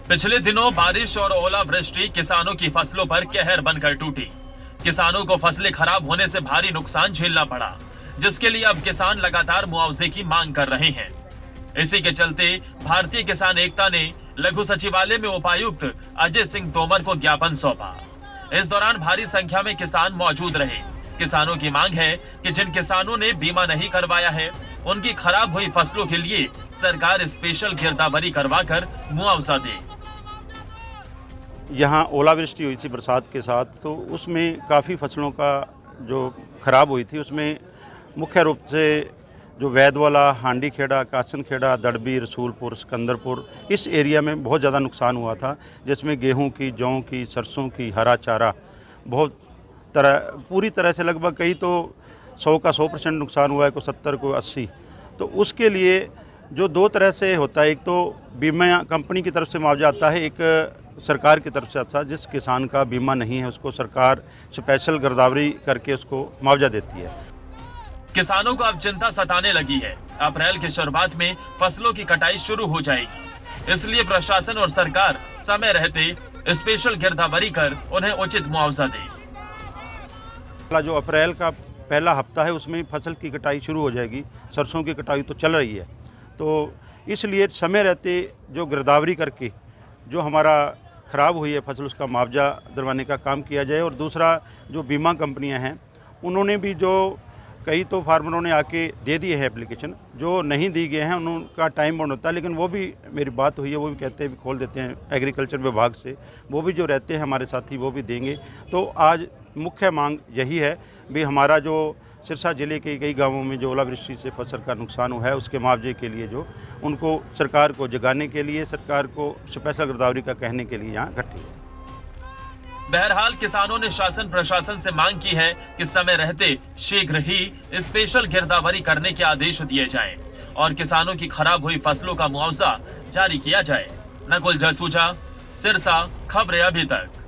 पिछले दिनों बारिश और ओलावृष्टि किसानों की फसलों पर कहर बनकर टूटी। किसानों को फसलें खराब होने से भारी नुकसान झेलना पड़ा, जिसके लिए अब किसान लगातार मुआवजे की मांग कर रहे हैं। इसी के चलते भारतीय किसान एकता ने लघु सचिवालय में उपायुक्त अजय सिंह तोमर को ज्ञापन सौंपा। इस दौरान भारी संख्या में किसान मौजूद रहे। किसानों की मांग है कि जिन किसानों ने बीमा नहीं करवाया है, उनकी खराब हुई फसलों के लिए सरकार स्पेशल गिरदावरी करवाकर मुआवजा दे। यहाँ ओलावृष्टि हुई थी बरसात के साथ, तो उसमें काफ़ी फसलों का जो खराब हुई थी, उसमें मुख्य रूप से जो वैदवाला, हांडी खेड़ा, कासन खेड़ा, दड़बी, रसूलपुर, सिकंदरपुर, इस एरिया में बहुत ज़्यादा नुकसान हुआ था, जिसमें गेहूं की, जौ की, सरसों की, हरा चारा बहुत पूरी तरह से लगभग कई तो 100 का 100% नुकसान हुआ है, को 70 को 80। तो उसके लिए जो दो तरह से होता है, एक तो बीमा कंपनी की तरफ से मुआवजा आता है, एक सरकार की तरफ से आता है। जिस किसान का बीमा नहीं है उसको सरकार स्पेशल गिरदावरी करके उसको मुआवजा देती है। किसानों को अब चिंता सताने लगी है। अप्रैल की शुरुआत में फसलों की कटाई शुरू हो जाएगी, इसलिए प्रशासन और सरकार समय रहते स्पेशल गिरदावरी कर उन्हें उचित मुआवजा दे। जो अप्रैल का पहला हफ्ता है उसमें फसल की कटाई शुरू हो जाएगी। सरसों की कटाई तो चल रही है, तो इसलिए समय रहते जो गिरदावरी करके जो हमारा ख़राब हुई है फसल, उसका मुआवजा दिलवाने का काम किया जाए। और दूसरा, जो बीमा कंपनियां हैं उन्होंने भी जो कई तो फार्मरों ने आके दे दिए हैं एप्लीकेशन, जो नहीं दी गए हैं उनका टाइम बाउंड होता है, लेकिन वो भी मेरी बात हुई है, वो भी कहते हैं भी खोल देते हैं एग्रीकल्चर विभाग से, वो भी जो रहते हैं हमारे साथी वो भी देंगे। तो आज मुख्य मांग यही है भी हमारा जो सिरसा जिले के कई गांवों में जो ओलावृष्टि से फसल का नुकसान हुआ है, उसके मुआवजे के लिए जो उनको सरकार को जगाने के लिए, सरकार को स्पेशल गिरदावरी का कहने के लिए यहाँ इकट्ठी है। बहरहाल किसानों ने शासन प्रशासन से मांग की है कि समय रहते शीघ्र ही स्पेशल गिरदावरी करने के आदेश दिए जाएं और किसानों की खराब हुई फसलों का मुआवजा जारी किया जाए। नकुल जसूजा, सिरसा, खबरें अभी तक।